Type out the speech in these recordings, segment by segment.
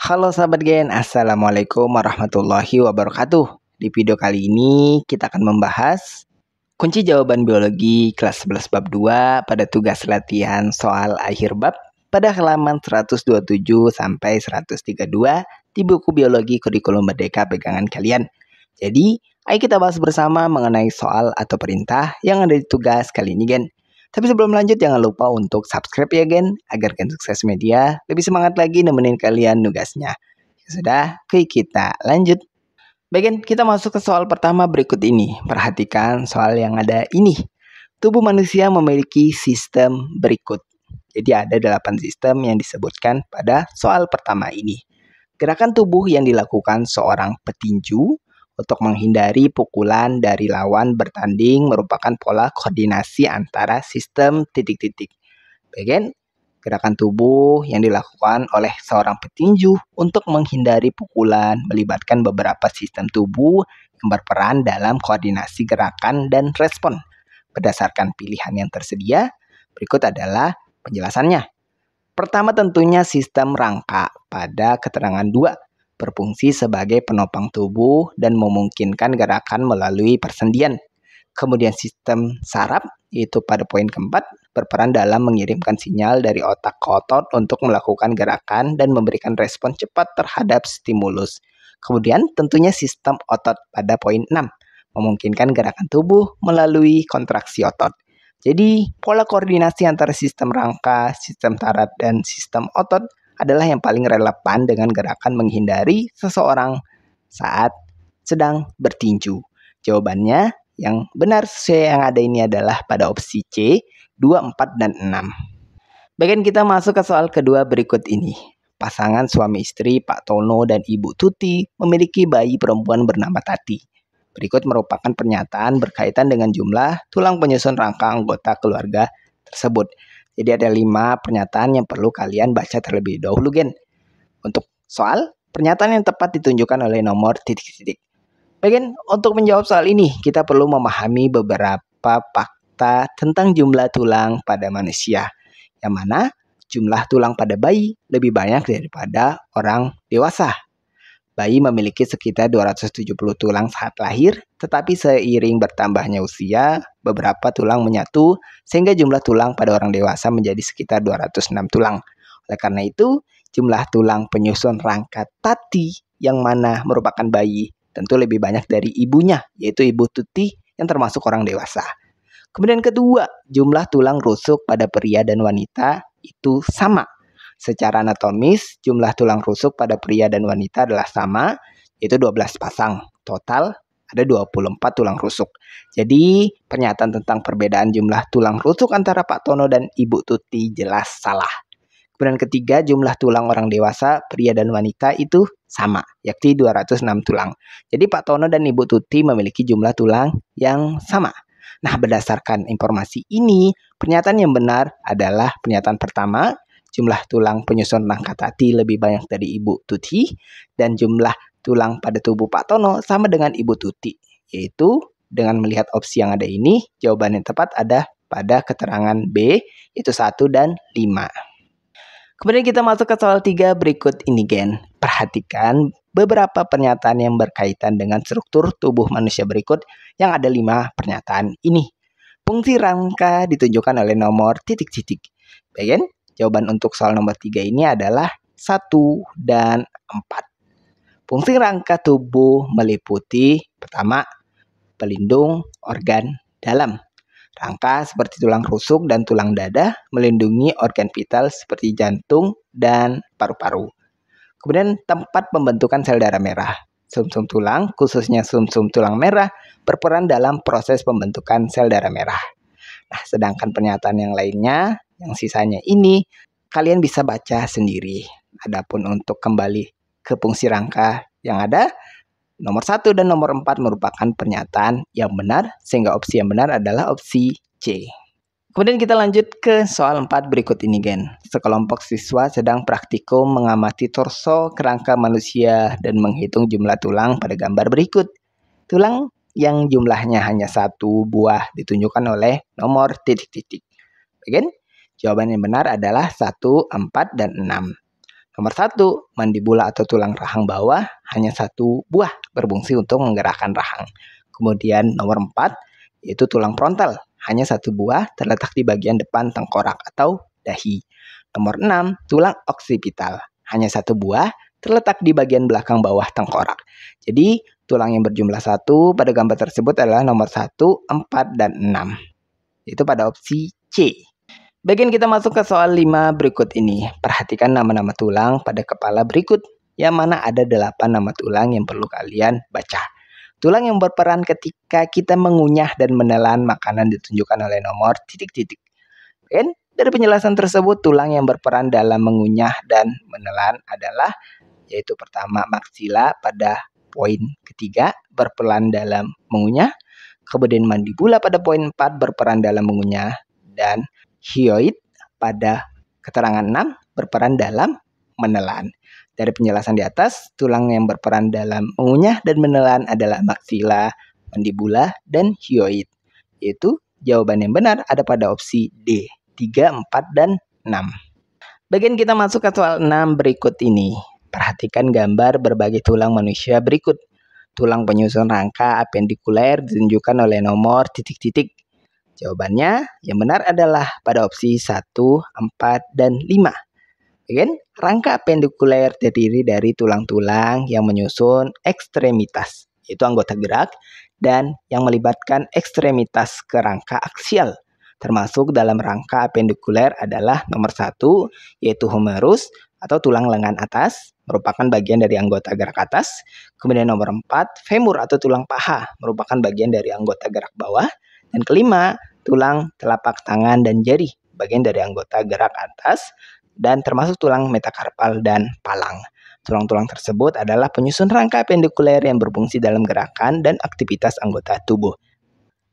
Halo sahabat Gen, Assalamualaikum warahmatullahi wabarakatuh. Di video kali ini kita akan membahas kunci jawaban biologi kelas 11 bab 2 pada tugas latihan soal akhir bab pada halaman 127 sampai 132 di buku biologi kurikulum merdeka pegangan kalian. Jadi, ayo kita bahas bersama mengenai soal atau perintah yang ada di tugas kali ini, Gen. Tapi sebelum lanjut, jangan lupa untuk subscribe ya, Gen, agar Gen Sukses Media lebih semangat lagi nemenin kalian nugasnya. Ya sudah, kita lanjut. Bagian kita masuk ke soal pertama berikut ini. Perhatikan soal yang ada ini. Tubuh manusia memiliki sistem berikut. Jadi ada 8 sistem yang disebutkan pada soal pertama ini. Gerakan tubuh yang dilakukan seorang petinju untuk menghindari pukulan dari lawan bertanding merupakan pola koordinasi antara sistem titik-titik. Bagian gerakan tubuh yang dilakukan oleh seorang petinju untuk menghindari pukulan melibatkan beberapa sistem tubuh yang berperan dalam koordinasi gerakan dan respon. Berdasarkan pilihan yang tersedia, berikut adalah penjelasannya. Pertama tentunya sistem rangka pada keterangan 2 berfungsi sebagai penopang tubuh dan memungkinkan gerakan melalui persendian. Kemudian sistem saraf, yaitu pada poin keempat, berperan dalam mengirimkan sinyal dari otak ke otot untuk melakukan gerakan dan memberikan respon cepat terhadap stimulus. Kemudian tentunya sistem otot pada poin 6, memungkinkan gerakan tubuh melalui kontraksi otot. Jadi pola koordinasi antara sistem rangka, sistem saraf, dan sistem otot adalah yang paling relevan dengan gerakan menghindari seseorang saat sedang bertinju. Jawabannya yang benar sesuai yang ada ini adalah pada opsi C, 2, 4, dan 6. Bagian kita masuk ke soal kedua berikut ini. Pasangan suami istri Pak Tono dan Ibu Tuti memiliki bayi perempuan bernama Tati. Berikut merupakan pernyataan berkaitan dengan jumlah tulang penyusun rangka anggota keluarga tersebut. Jadi ada 5 pernyataan yang perlu kalian baca terlebih dahulu, Gen. Untuk soal, pernyataan yang tepat ditunjukkan oleh nomor titik-titik. Bagian untuk menjawab soal ini, kita perlu memahami beberapa fakta tentang jumlah tulang pada manusia. Yang mana jumlah tulang pada bayi lebih banyak daripada orang dewasa. Bayi memiliki sekitar 270 tulang saat lahir, tetapi seiring bertambahnya usia, beberapa tulang menyatu sehingga jumlah tulang pada orang dewasa menjadi sekitar 206 tulang. Oleh karena itu, jumlah tulang penyusun rangka Tati yang mana merupakan bayi tentu lebih banyak dari ibunya, yaitu Ibu Tuti yang termasuk orang dewasa. Kemudian kedua, jumlah tulang rusuk pada pria dan wanita itu sama. Secara anatomis, jumlah tulang rusuk pada pria dan wanita adalah sama, yaitu 12 pasang. Total ada 24 tulang rusuk. Jadi, pernyataan tentang perbedaan jumlah tulang rusuk antara Pak Tono dan Ibu Tuti jelas salah. Kemudian ketiga, jumlah tulang orang dewasa, pria dan wanita itu sama, yakni 206 tulang. Jadi, Pak Tono dan Ibu Tuti memiliki jumlah tulang yang sama. Nah, berdasarkan informasi ini, pernyataan yang benar adalah pernyataan pertama, jumlah tulang penyusun rangka Tati lebih banyak dari Ibu Tuti, dan jumlah tulang pada tubuh Pak Tono sama dengan Ibu Tuti. Yaitu dengan melihat opsi yang ada ini, jawaban yang tepat ada pada keterangan B, yaitu 1 dan 5. Kemudian kita masuk ke soal 3 berikut ini, Gen. Perhatikan beberapa pernyataan yang berkaitan dengan struktur tubuh manusia berikut yang ada 5 pernyataan ini. Fungsi rangka ditunjukkan oleh nomor titik-titik. Bagian jawaban untuk soal nomor 3 ini adalah 1 dan 4. Fungsi rangka tubuh meliputi pertama, pelindung organ dalam. Rangka seperti tulang rusuk dan tulang dada melindungi organ vital seperti jantung dan paru-paru. Kemudian tempat pembentukan sel darah merah. Sumsum tulang, khususnya sumsum tulang merah, berperan dalam proses pembentukan sel darah merah. Nah, sedangkan pernyataan yang lainnya, yang sisanya ini, kalian bisa baca sendiri. Adapun untuk kembali ke fungsi rangka yang ada, nomor 1 dan nomor 4 merupakan pernyataan yang benar, sehingga opsi yang benar adalah opsi C. Kemudian kita lanjut ke soal 4 berikut ini, Gen. Sekelompok siswa sedang praktikum mengamati torso kerangka manusia dan menghitung jumlah tulang pada gambar berikut. Tulang yang jumlahnya hanya 1 buah ditunjukkan oleh nomor titik-titik. Bagian jawaban yang benar adalah 1, 4, dan 6. Nomor 1, mandibula atau tulang rahang bawah hanya satu buah berfungsi untuk menggerakkan rahang. Kemudian nomor 4, yaitu tulang frontal, hanya satu buah terletak di bagian depan tengkorak atau dahi. Nomor 6, tulang oksipital, hanya satu buah terletak di bagian belakang bawah tengkorak. Jadi tulang yang berjumlah 1 pada gambar tersebut adalah nomor 1, 4, dan 6. Itu pada opsi C. Bagian kita masuk ke soal 5 berikut ini. Perhatikan nama-nama tulang pada kepala berikut, yang mana ada 8 nama tulang yang perlu kalian baca. Tulang yang berperan ketika kita mengunyah dan menelan makanan ditunjukkan oleh nomor titik-titik. Dan dari penjelasan tersebut, tulang yang berperan dalam mengunyah dan menelan adalah, yaitu pertama maksila pada poin ketiga berperan dalam mengunyah, kemudian mandibula pada poin 4 berperan dalam mengunyah, dan hyoid pada keterangan 6 berperan dalam menelan. Dari penjelasan di atas, tulang yang berperan dalam mengunyah dan menelan adalah maksila, mandibula, dan hyoid. Yaitu jawaban yang benar ada pada opsi D, 3, 4, dan 6. Bagian kita masuk ke soal 6 berikut ini. Perhatikan gambar berbagai tulang manusia berikut. Tulang penyusun rangka apendikuler ditunjukkan oleh nomor titik-titik. Jawabannya yang benar adalah pada opsi 1, 4, dan 5. Bagian rangka apendikuler terdiri dari tulang-tulang yang menyusun ekstremitas, yaitu anggota gerak, dan yang melibatkan ekstremitas ke rangka aksial. Termasuk dalam rangka apendikuler adalah nomor 1, yaitu humerus atau tulang lengan atas, merupakan bagian dari anggota gerak atas. Kemudian nomor 4, femur atau tulang paha, merupakan bagian dari anggota gerak bawah. Dan kelima, tulang telapak tangan dan jari, bagian dari anggota gerak atas, dan termasuk tulang metakarpal dan palang. Tulang-tulang tersebut adalah penyusun rangka apendikuler yang berfungsi dalam gerakan dan aktivitas anggota tubuh.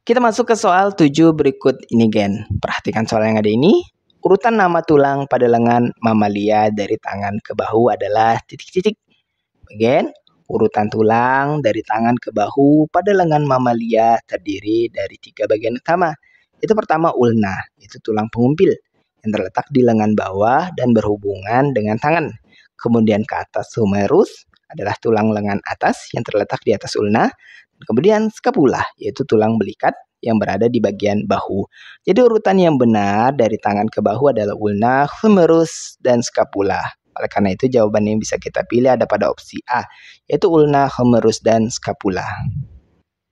Kita masuk ke soal 7 berikut ini, Gen. Perhatikan soal yang ada ini. Urutan nama tulang pada lengan mamalia dari tangan ke bahu adalah titik-titik. Bagian urutan tulang dari tangan ke bahu pada lengan mamalia terdiri dari 3 bagian utama. Itu pertama ulna, itu tulang pengumpil yang terletak di lengan bawah dan berhubungan dengan tangan. Kemudian ke atas humerus adalah tulang lengan atas yang terletak di atas ulna. Kemudian scapula, yaitu tulang belikat yang berada di bagian bahu. Jadi urutan yang benar dari tangan ke bahu adalah ulna, humerus, dan scapula. Oleh karena itu jawaban yang bisa kita pilih ada pada opsi A, yaitu ulna, humerus, dan scapula.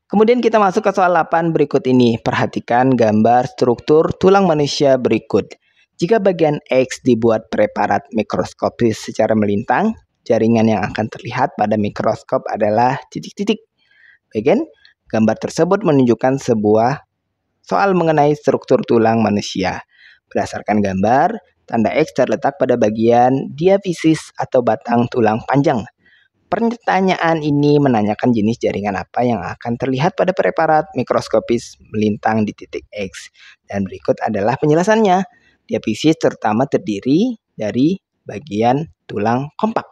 Kemudian kita masuk ke soal 8 berikut ini. Perhatikan gambar struktur tulang manusia berikut. Jika bagian X dibuat preparat mikroskopis secara melintang, jaringan yang akan terlihat pada mikroskop adalah titik-titik. Bagian gambar tersebut menunjukkan sebuah soal mengenai struktur tulang manusia. Berdasarkan gambar, tanda X terletak pada bagian diafisis atau batang tulang panjang. Pertanyaan ini menanyakan jenis jaringan apa yang akan terlihat pada preparat mikroskopis melintang di titik X. Dan berikut adalah penjelasannya. Diafisis terutama terdiri dari bagian tulang kompak.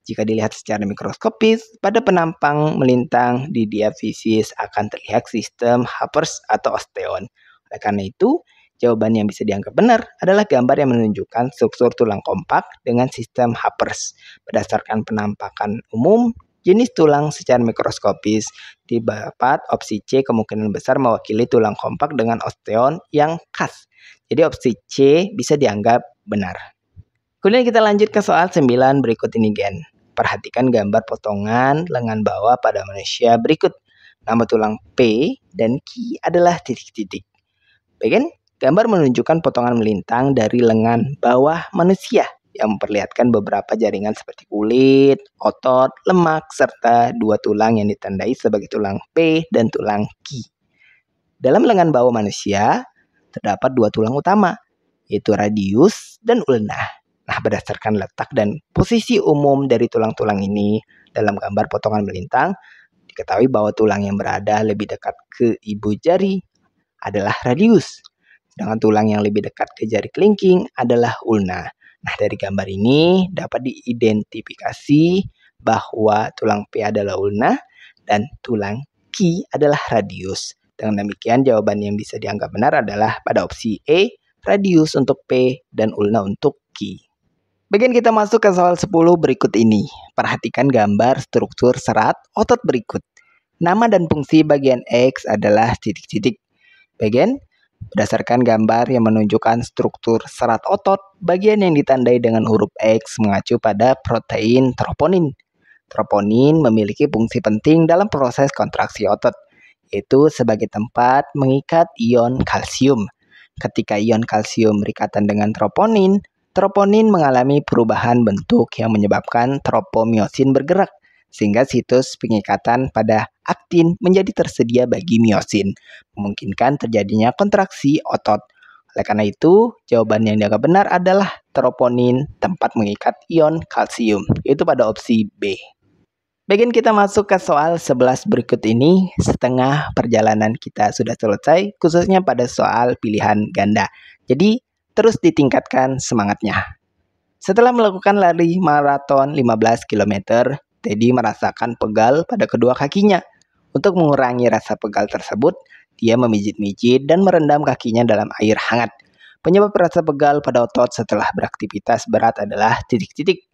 Jika dilihat secara mikroskopis, pada penampang melintang di diafisis akan terlihat sistem Happers atau osteon. Oleh karena itu, jawaban yang bisa dianggap benar adalah gambar yang menunjukkan struktur tulang kompak dengan sistem Happers. Berdasarkan penampakan umum, jenis tulang secara mikroskopis didapat opsi C kemungkinan besar mewakili tulang kompak dengan osteon yang khas. Jadi opsi C bisa dianggap benar. Kemudian kita lanjut ke soal 9 berikut ini, Gen. Perhatikan gambar potongan lengan bawah pada manusia berikut. Nama tulang P dan Q adalah titik-titik. Bagian gambar menunjukkan potongan melintang dari lengan bawah manusia yang memperlihatkan beberapa jaringan seperti kulit, otot, lemak, serta 2 tulang yang ditandai sebagai tulang P dan tulang Q. Dalam lengan bawah manusia terdapat 2 tulang utama, yaitu radius dan ulna. Nah, berdasarkan letak dan posisi umum dari tulang-tulang ini dalam gambar potongan melintang, diketahui bahwa tulang yang berada lebih dekat ke ibu jari adalah radius. Sedangkan tulang yang lebih dekat ke jari kelingking adalah ulna. Nah, dari gambar ini dapat diidentifikasi bahwa tulang P adalah ulna dan tulang Q adalah radius. Dengan demikian, jawaban yang bisa dianggap benar adalah pada opsi E, radius untuk P dan ulna untuk Q. Bagian kita masuk ke soal 10 berikut ini. Perhatikan gambar struktur serat otot berikut. Nama dan fungsi bagian X adalah titik-titik. Bagian berdasarkan gambar yang menunjukkan struktur serat otot, bagian yang ditandai dengan huruf X mengacu pada protein troponin. Troponin memiliki fungsi penting dalam proses kontraksi otot, yaitu sebagai tempat mengikat ion kalsium. Ketika ion kalsium berikatan dengan troponin, troponin mengalami perubahan bentuk yang menyebabkan tropomiosin bergerak, sehingga situs pengikatan pada aktin menjadi tersedia bagi miosin, memungkinkan terjadinya kontraksi otot. Oleh karena itu, jawaban yang dianggap benar adalah troponin tempat mengikat ion kalsium, yaitu pada opsi B. Bagian kita masuk ke soal 11 berikut ini. Setengah perjalanan kita sudah selesai, khususnya pada soal pilihan ganda. Jadi, terus ditingkatkan semangatnya. Setelah melakukan lari maraton 15 km, Teddy merasakan pegal pada kedua kakinya. Untuk mengurangi rasa pegal tersebut, dia memijit-mijit dan merendam kakinya dalam air hangat. Penyebab rasa pegal pada otot setelah beraktivitas berat adalah titik-titik.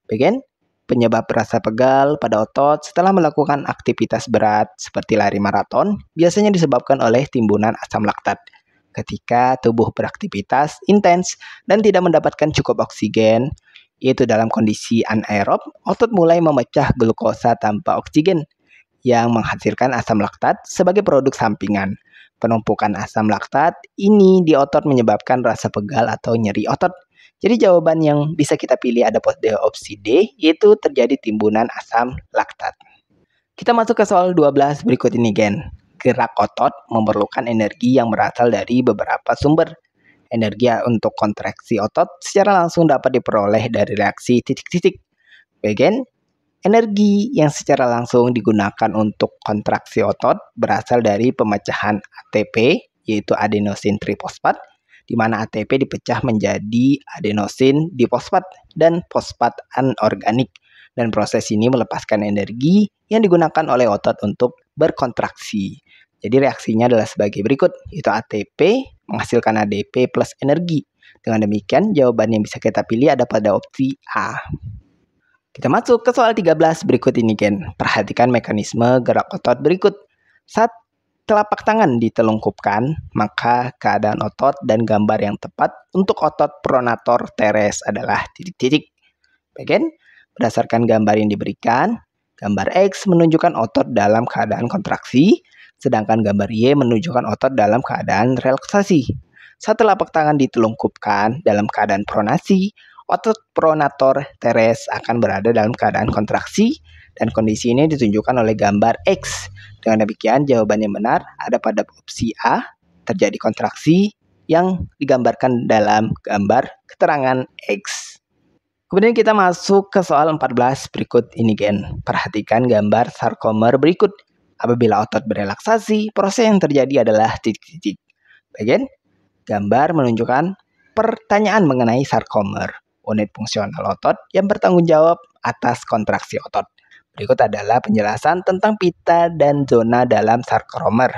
Bagian penyebab rasa pegal pada otot setelah melakukan aktivitas berat seperti lari maraton biasanya disebabkan oleh timbunan asam laktat. Ketika tubuh beraktivitas intens dan tidak mendapatkan cukup oksigen, yaitu dalam kondisi anaerob, otot mulai memecah glukosa tanpa oksigen yang menghasilkan asam laktat sebagai produk sampingan. Penumpukan asam laktat ini di otot menyebabkan rasa pegal atau nyeri otot. Jadi jawaban yang bisa kita pilih ada opsi D, yaitu terjadi timbunan asam laktat. Kita masuk ke soal 12 berikut ini, Gen. Gerak otot memerlukan energi yang berasal dari beberapa sumber. Energi untuk kontraksi otot secara langsung dapat diperoleh dari reaksi titik-titik. Bagian energi yang secara langsung digunakan untuk kontraksi otot berasal dari pemecahan ATP, yaitu adenosin trifosfat, di mana ATP dipecah menjadi adenosin difosfat dan fosfat anorganik. Dan proses ini melepaskan energi yang digunakan oleh otot untuk berkontraksi. Jadi reaksinya adalah sebagai berikut, yaitu ATP menghasilkan ADP plus energi. Dengan demikian, jawaban yang bisa kita pilih ada pada opsi A. Kita masuk ke soal 13 berikut ini, Gen. Perhatikan mekanisme gerak otot berikut. Saat telapak tangan ditelungkupkan, maka keadaan otot dan gambar yang tepat untuk otot pronator teres adalah titik-titik. Bagian berdasarkan gambar yang diberikan, gambar X menunjukkan otot dalam keadaan kontraksi, sedangkan gambar Y menunjukkan otot dalam keadaan relaksasi. Saat telapak tangan ditelungkupkan dalam keadaan pronasi, otot pronator teres akan berada dalam keadaan kontraksi, dan kondisi ini ditunjukkan oleh gambar X. Dengan demikian, jawaban yang benar ada pada opsi A, terjadi kontraksi yang digambarkan dalam gambar keterangan X. Kemudian kita masuk ke soal 14 berikut ini, Gen. Perhatikan gambar sarkomer berikut. Apabila otot berelaksasi, proses yang terjadi adalah titik-titik. Bagian gambar menunjukkan pertanyaan mengenai sarkomer, unit fungsional otot yang bertanggung jawab atas kontraksi otot. Berikut adalah penjelasan tentang pita dan zona dalam sarkomer.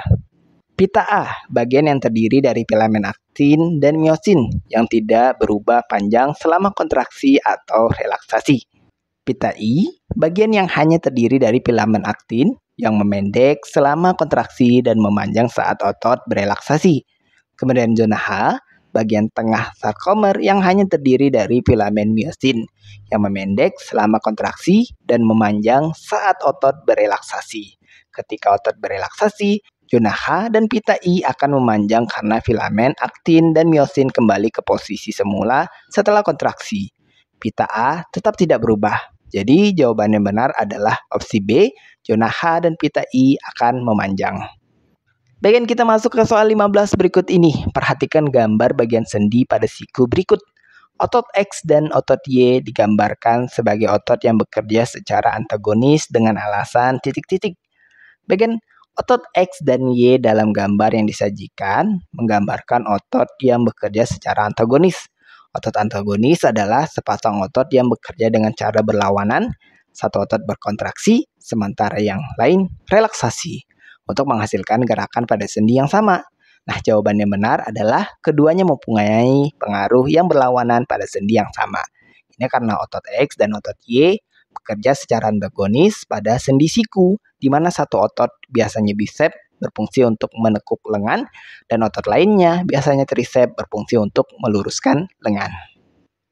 Pita A, bagian yang terdiri dari filamen aktin dan miosin yang tidak berubah panjang selama kontraksi atau relaksasi. Pita I, bagian yang hanya terdiri dari filamen aktin yang memendek selama kontraksi dan memanjang saat otot berelaksasi. Kemudian zona H, bagian tengah sarkomer yang hanya terdiri dari filamen miosin yang memendek selama kontraksi dan memanjang saat otot berelaksasi. Ketika otot berelaksasi, zona H dan pita I akan memanjang karena filamen aktin dan miosin kembali ke posisi semula setelah kontraksi. Pita A tetap tidak berubah. Jadi jawaban yang benar adalah opsi B, zona H dan pita I akan memanjang. Bagian kita masuk ke soal 15 berikut ini. Perhatikan gambar bagian sendi pada siku berikut. Otot X dan otot Y digambarkan sebagai otot yang bekerja secara antagonis dengan alasan titik-titik. Bagian otot X dan Y dalam gambar yang disajikan menggambarkan otot yang bekerja secara antagonis. Otot antagonis adalah sepasang otot yang bekerja dengan cara berlawanan. Satu otot berkontraksi, sementara yang lain relaksasi, untuk menghasilkan gerakan pada sendi yang sama. Nah, jawaban yang benar adalah keduanya mempunyai pengaruh yang berlawanan pada sendi yang sama. Ini karena otot X dan otot Y bekerja secara antagonis pada sendi siku, di mana satu otot biasanya bisep berfungsi untuk menekuk lengan dan otot lainnya biasanya trisep berfungsi untuk meluruskan lengan.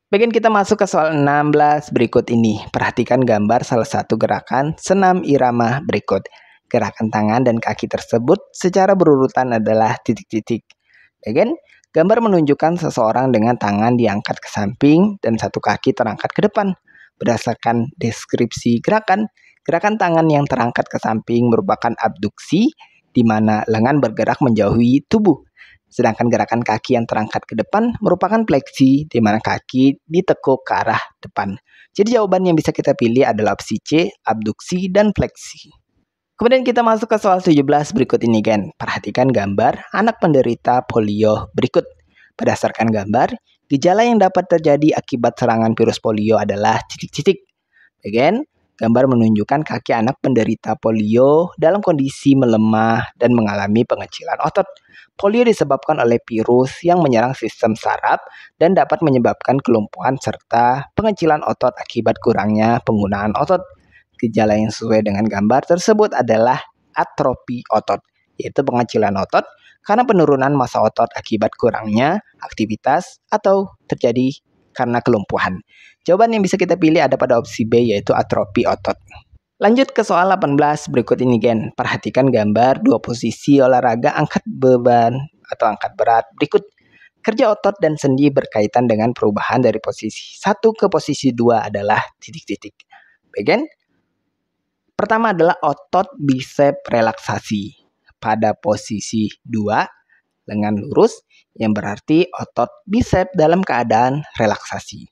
Bagian kita masuk ke soal 16 berikut ini. Perhatikan gambar salah satu gerakan senam irama berikut. Gerakan tangan dan kaki tersebut secara berurutan adalah titik-titik. Bagian gambar menunjukkan seseorang dengan tangan diangkat ke samping dan satu kaki terangkat ke depan. Berdasarkan deskripsi gerakan tangan yang terangkat ke samping merupakan abduksi, di mana lengan bergerak menjauhi tubuh. Sedangkan gerakan kaki yang terangkat ke depan merupakan fleksi, di mana kaki ditekuk ke arah depan. Jadi jawaban yang bisa kita pilih adalah opsi C, abduksi dan fleksi. Kemudian kita masuk ke soal 17 berikut ini, Gen. Perhatikan gambar anak penderita polio berikut. Berdasarkan gambar, gejala yang dapat terjadi akibat serangan virus polio adalah titik-titik. Gen, gambar menunjukkan kaki anak penderita polio dalam kondisi melemah dan mengalami pengecilan otot. Polio disebabkan oleh virus yang menyerang sistem saraf dan dapat menyebabkan kelumpuhan serta pengecilan otot akibat kurangnya penggunaan otot. Gejala yang sesuai dengan gambar tersebut adalah atrofi otot, yaitu pengecilan otot karena penurunan massa otot akibat kurangnya aktivitas atau terjadi karena kelumpuhan. Jawaban yang bisa kita pilih ada pada opsi B, yaitu atrofi otot. Lanjut ke soal 18 berikut ini, Gen. Perhatikan gambar dua posisi olahraga angkat beban atau angkat berat berikut. Kerja otot dan sendi berkaitan dengan perubahan dari posisi 1 ke posisi 2 adalah titik-titik. Bagian pertama adalah otot bisep relaksasi. Pada posisi 2, lengan lurus, yang berarti otot bisep dalam keadaan relaksasi.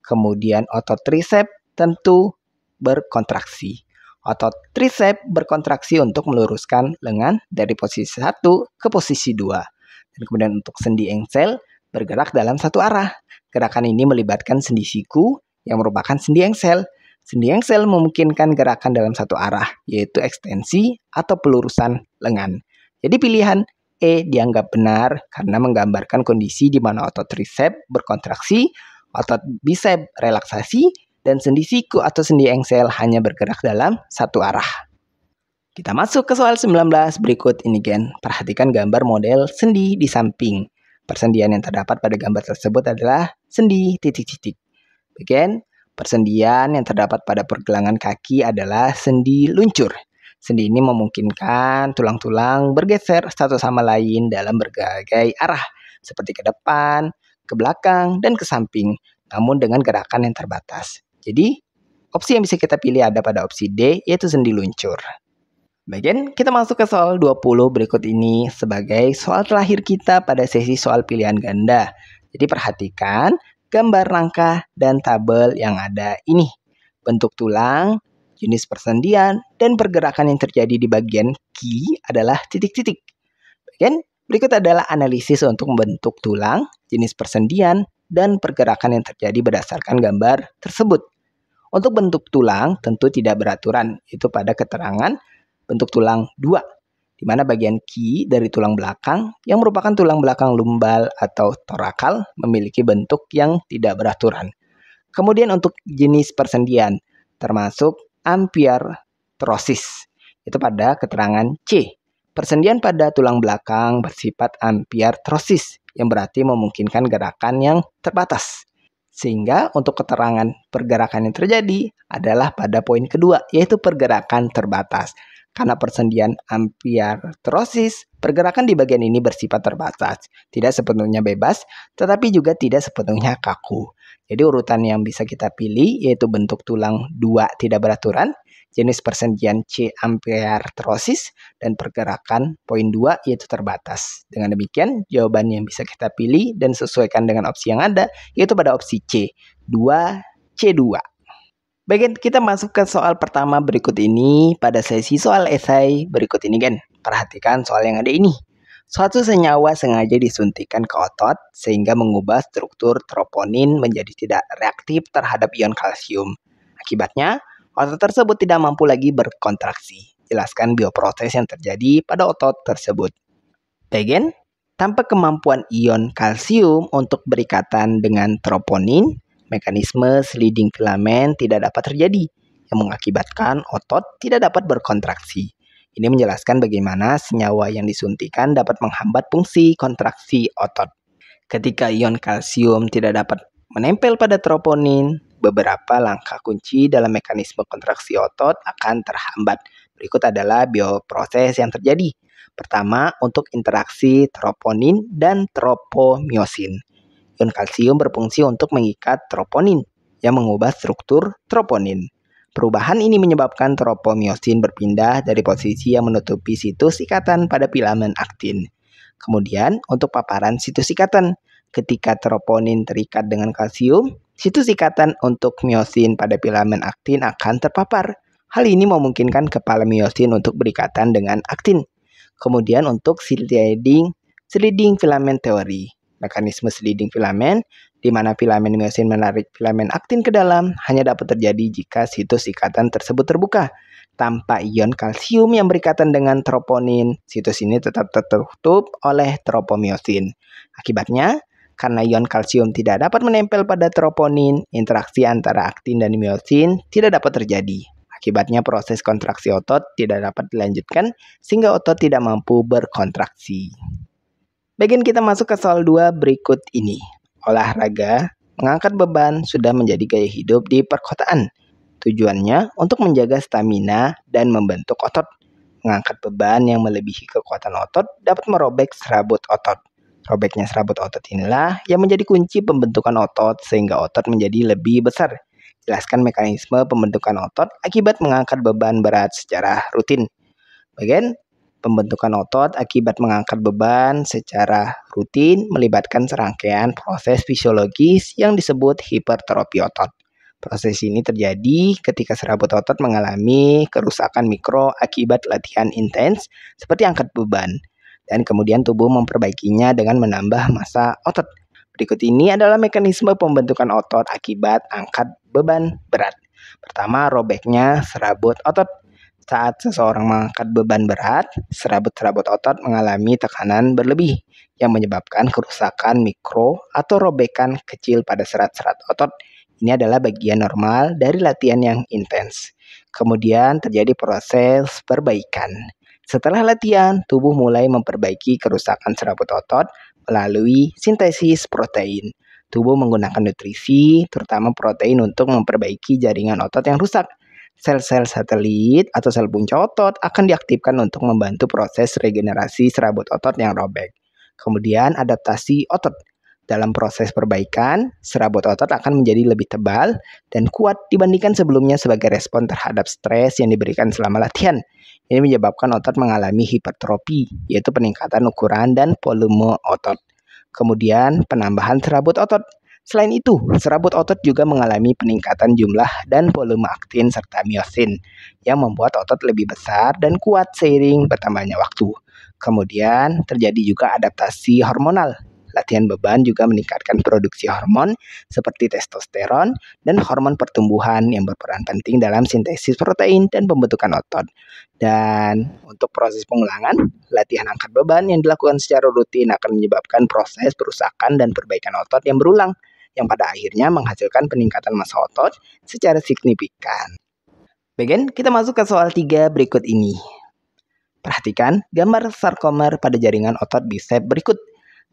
Kemudian otot trisep tentu berkontraksi. Otot trisep berkontraksi untuk meluruskan lengan dari posisi 1 ke posisi 2. Dan kemudian untuk sendi engsel bergerak dalam satu arah. Gerakan ini melibatkan sendi siku yang merupakan sendi engsel. Sendi engsel memungkinkan gerakan dalam satu arah, yaitu ekstensi atau pelurusan lengan. Jadi pilihan E dianggap benar karena menggambarkan kondisi di mana otot trisep berkontraksi, otot bisep relaksasi, dan sendi siku atau sendi engsel hanya bergerak dalam satu arah. Kita masuk ke soal 19 berikut ini, Gen. Perhatikan gambar model sendi di samping. Persendian yang terdapat pada gambar tersebut adalah sendi titik-titik. Bagian persendian yang terdapat pada pergelangan kaki adalah sendi luncur. Sendi ini memungkinkan tulang-tulang bergeser satu sama lain dalam berbagai arah, seperti ke depan, ke belakang, dan ke samping, namun dengan gerakan yang terbatas. Jadi, opsi yang bisa kita pilih ada pada opsi D, yaitu sendi luncur. Bagian kita masuk ke soal 20 berikut ini sebagai soal terakhir kita pada sesi soal pilihan ganda. Jadi perhatikan gambar rangka dan tabel yang ada ini. Bentuk tulang, jenis persendian, dan pergerakan yang terjadi di bagian key adalah titik-titik. Bagian berikut adalah analisis untuk membentuk tulang, jenis persendian, dan pergerakan yang terjadi berdasarkan gambar tersebut. Untuk bentuk tulang tentu tidak beraturan, itu pada keterangan bentuk tulang 2, di mana bagian key dari tulang belakang yang merupakan tulang belakang lumbal atau torakal memiliki bentuk yang tidak beraturan. Kemudian untuk jenis persendian termasuk ampiartrosis, itu pada keterangan C. Persendian pada tulang belakang bersifat ampiartrosis, yang berarti memungkinkan gerakan yang terbatas. Sehingga untuk keterangan pergerakan yang terjadi adalah pada poin kedua, yaitu pergerakan terbatas. Karena persendian ampiartrosis, pergerakan di bagian ini bersifat terbatas. Tidak sepenuhnya bebas, tetapi juga tidak sepenuhnya kaku. Jadi urutan yang bisa kita pilih yaitu bentuk tulang 2 tidak beraturan, jenis persendian C ampiartrosis, dan pergerakan poin 2 yaitu terbatas. Dengan demikian, jawaban yang bisa kita pilih dan sesuaikan dengan opsi yang ada yaitu pada opsi C, 2C2. Baik, kita masuk ke soal pertama berikut ini pada sesi soal esai berikut ini, Gen. Perhatikan soal yang ada ini. Suatu senyawa sengaja disuntikkan ke otot sehingga mengubah struktur troponin menjadi tidak reaktif terhadap ion kalsium. Akibatnya, otot tersebut tidak mampu lagi berkontraksi. Jelaskan bioproses yang terjadi pada otot tersebut. Baik, tanpa kemampuan ion kalsium untuk berikatan dengan troponin, mekanisme sliding filamen tidak dapat terjadi, yang mengakibatkan otot tidak dapat berkontraksi. Ini menjelaskan bagaimana senyawa yang disuntikan dapat menghambat fungsi kontraksi otot. Ketika ion kalsium tidak dapat menempel pada troponin, beberapa langkah kunci dalam mekanisme kontraksi otot akan terhambat. Berikut adalah bioproses yang terjadi. Pertama, untuk interaksi troponin dan tropomyosin. Ion kalsium berfungsi untuk mengikat troponin yang mengubah struktur troponin. Perubahan ini menyebabkan tropomyosin berpindah dari posisi yang menutupi situs ikatan pada filamen aktin. Kemudian, untuk paparan situs ikatan, ketika troponin terikat dengan kalsium, situs ikatan untuk myosin pada filamen aktin akan terpapar. Hal ini memungkinkan kepala myosin untuk berikatan dengan aktin. Kemudian untuk sliding filamen teori. Mekanisme sliding filamen, di mana filamen myosin menarik filamen aktin ke dalam, hanya dapat terjadi jika situs ikatan tersebut terbuka. Tanpa ion kalsium yang berikatan dengan troponin, situs ini tetap tertutup oleh tropomyosin. Akibatnya, karena ion kalsium tidak dapat menempel pada troponin, interaksi antara aktin dan myosin tidak dapat terjadi. Akibatnya proses kontraksi otot tidak dapat dilanjutkan sehingga otot tidak mampu berkontraksi. Bagian kita masuk ke soal 2 berikut ini. Olahraga mengangkat beban sudah menjadi gaya hidup di perkotaan. Tujuannya untuk menjaga stamina dan membentuk otot. Mengangkat beban yang melebihi kekuatan otot dapat merobek serabut otot. Robeknya serabut otot inilah yang menjadi kunci pembentukan otot sehingga otot menjadi lebih besar. Jelaskan mekanisme pembentukan otot akibat mengangkat beban berat secara rutin. Bagian pembentukan otot akibat mengangkat beban secara rutin melibatkan serangkaian proses fisiologis yang disebut hipertrofi otot. Proses ini terjadi ketika serabut otot mengalami kerusakan mikro akibat latihan intens seperti angkat beban, dan kemudian tubuh memperbaikinya dengan menambah massa otot. Berikut ini adalah mekanisme pembentukan otot akibat angkat beban berat. Pertama, robeknya serabut otot. Saat seseorang mengangkat beban berat, serabut-serabut otot mengalami tekanan berlebih yang menyebabkan kerusakan mikro atau robekan kecil pada serat-serat otot. Ini adalah bagian normal dari latihan yang intens. Kemudian terjadi proses perbaikan. Setelah latihan, tubuh mulai memperbaiki kerusakan serabut otot melalui sintesis protein. Tubuh menggunakan nutrisi, terutama protein untuk memperbaiki jaringan otot yang rusak. Sel-sel satelit atau sel punca otot akan diaktifkan untuk membantu proses regenerasi serabut otot yang robek. Kemudian adaptasi otot. Dalam proses perbaikan, serabut otot akan menjadi lebih tebal dan kuat dibandingkan sebelumnya sebagai respon terhadap stres yang diberikan selama latihan. Ini menyebabkan otot mengalami hipertrofi, yaitu peningkatan ukuran dan volume otot. Kemudian penambahan serabut otot. Selain itu, serabut otot juga mengalami peningkatan jumlah dan volume aktin serta myosin yang membuat otot lebih besar dan kuat seiring bertambahnya waktu. Kemudian terjadi juga adaptasi hormonal. Latihan beban juga meningkatkan produksi hormon seperti testosteron dan hormon pertumbuhan yang berperan penting dalam sintesis protein dan pembentukan otot. Dan untuk proses pengulangan, latihan angkat beban yang dilakukan secara rutin akan menyebabkan proses perusakan dan perbaikan otot yang berulang, yang pada akhirnya menghasilkan peningkatan massa otot secara signifikan. Bagian kita masuk ke soal 3 berikut ini. Perhatikan gambar sarkomer pada jaringan otot bisep berikut.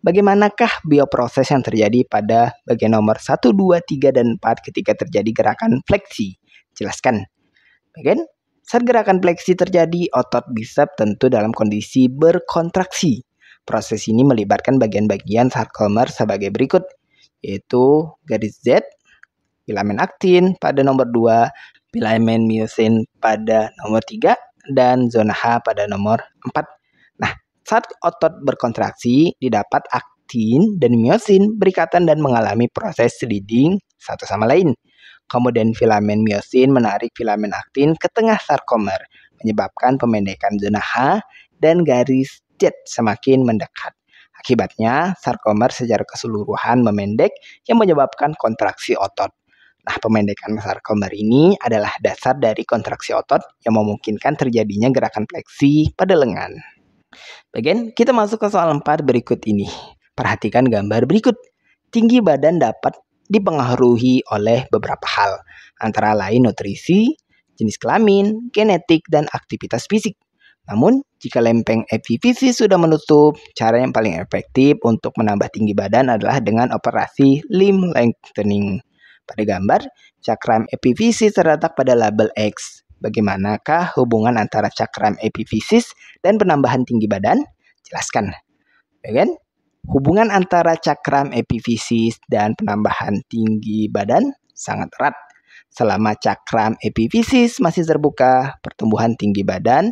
Bagaimanakah bioproses yang terjadi pada bagian nomor 1, 2, 3, dan 4 ketika terjadi gerakan fleksi? Jelaskan. Bagian, saat gerakan fleksi terjadi, otot bisep tentu dalam kondisi berkontraksi. Proses ini melibatkan bagian-bagian sarkomer sebagai berikut, yaitu garis Z, filamen aktin pada nomor 2, filamen myosin pada nomor 3, dan zona H pada nomor 4. Nah, saat otot berkontraksi, didapat aktin dan myosin berikatan dan mengalami proses sliding satu sama lain. Kemudian filamen myosin menarik filamen aktin ke tengah sarkomer, menyebabkan pemendekan zona H dan garis Z semakin mendekat. Akibatnya, sarkomer secara keseluruhan memendek yang menyebabkan kontraksi otot. Nah, pemendekan sarkomer ini adalah dasar dari kontraksi otot yang memungkinkan terjadinya gerakan fleksi pada lengan. Bagian kita masuk ke soal 4 berikut ini. Perhatikan gambar berikut. Tinggi badan dapat dipengaruhi oleh beberapa hal, antara lain nutrisi, jenis kelamin, genetik, dan aktivitas fisik. Namun, jika lempeng epifisis sudah menutup, cara yang paling efektif untuk menambah tinggi badan adalah dengan operasi limb lengthening. Pada gambar, cakram epifisis terletak pada label X. Bagaimanakah hubungan antara cakram epifisis dan penambahan tinggi badan? Jelaskan. Ya kan? Hubungan antara cakram epifisis dan penambahan tinggi badan sangat erat. Selama cakram epifisis masih terbuka, pertumbuhan tinggi badan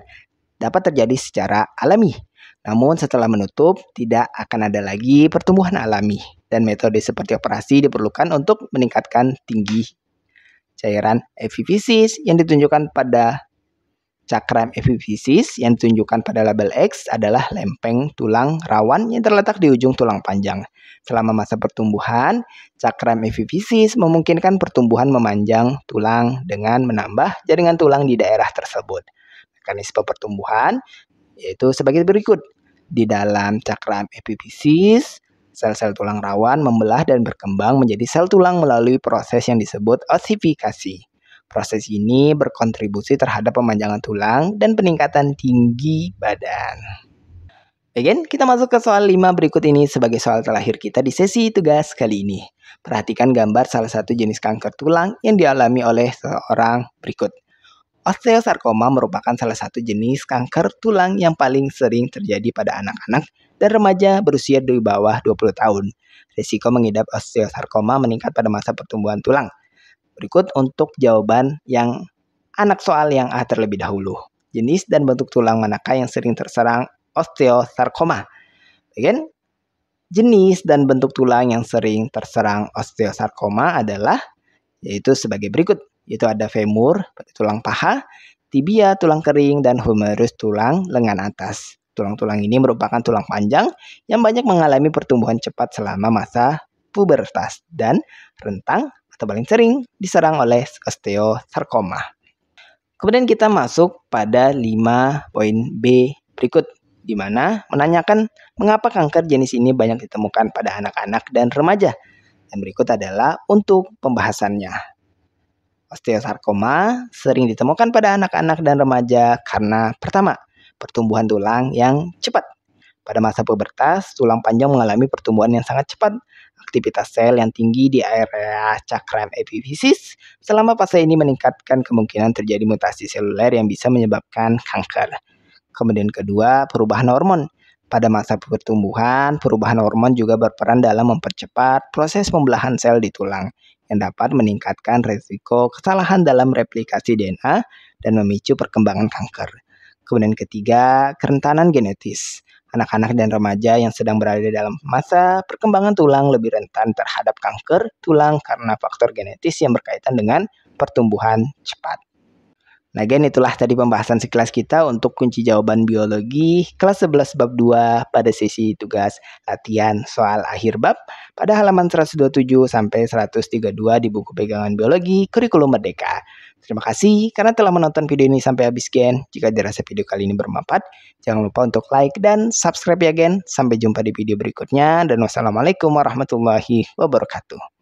dapat terjadi secara alami. Namun setelah menutup, tidak akan ada lagi pertumbuhan alami. Dan metode seperti operasi diperlukan untuk meningkatkan tinggi cairan epifisis yang ditunjukkan pada cakram epifisis yang ditunjukkan pada label X adalah lempeng tulang rawan yang terletak di ujung tulang panjang. Selama masa pertumbuhan, cakram epifisis memungkinkan pertumbuhan memanjang tulang dengan menambah jaringan tulang di daerah tersebut. Mekanisme pertumbuhan yaitu sebagai berikut. Di dalam cakram epifisis, sel-sel tulang rawan membelah dan berkembang menjadi sel tulang melalui proses yang disebut ossifikasi. Proses ini berkontribusi terhadap pemanjangan tulang dan peningkatan tinggi badan. Again, kita masuk ke soal 5 berikut ini sebagai soal terakhir kita di sesi tugas kali ini. Perhatikan gambar salah satu jenis kanker tulang yang dialami oleh seorang berikut. Osteosarkoma merupakan salah satu jenis kanker tulang yang paling sering terjadi pada anak-anak dan remaja berusia di bawah 20 tahun. Risiko mengidap osteosarkoma meningkat pada masa pertumbuhan tulang. Berikut untuk jawaban yang anak soal yang A terlebih dahulu. Jenis dan bentuk tulang manakah yang sering terserang osteosarkoma? Again, jenis dan bentuk tulang yang sering terserang osteosarkoma adalah yaitu sebagai berikut. Yaitu ada femur, tulang paha, tibia, tulang kering, dan humerus, tulang lengan atas. Tulang-tulang ini merupakan tulang panjang yang banyak mengalami pertumbuhan cepat selama masa pubertas dan rentang atau paling sering diserang oleh osteosarkoma. Kemudian kita masuk pada 5 poin B berikut, di mana menanyakan mengapa kanker jenis ini banyak ditemukan pada anak-anak dan remaja. Dan berikut adalah untuk pembahasannya. Osteosarkoma sering ditemukan pada anak-anak dan remaja karena pertama, pertumbuhan tulang yang cepat. Pada masa pubertas, tulang panjang mengalami pertumbuhan yang sangat cepat. Aktivitas sel yang tinggi di area cakram epifisis selama fase ini meningkatkan kemungkinan terjadi mutasi seluler yang bisa menyebabkan kanker. Kemudian kedua, perubahan hormon. Pada masa pertumbuhan, perubahan hormon juga berperan dalam mempercepat proses pembelahan sel di tulang yang dapat meningkatkan risiko kesalahan dalam replikasi DNA dan memicu perkembangan kanker. Kemudian ketiga, kerentanan genetis. Anak-anak dan remaja yang sedang berada dalam masa perkembangan tulang lebih rentan terhadap kanker tulang karena faktor genetis yang berkaitan dengan pertumbuhan cepat. Nah, again, itulah tadi pembahasan sekilas kita untuk kunci jawaban biologi kelas 11 bab 2 pada sesi tugas latihan soal akhir bab pada halaman 127 sampai 132 di buku pegangan biologi kurikulum merdeka. Terima kasih karena telah menonton video ini sampai habis, gen. Jika dirasa video kali ini bermanfaat, jangan lupa untuk like dan subscribe ya, gen. Sampai jumpa di video berikutnya dan wassalamualaikum warahmatullahi wabarakatuh.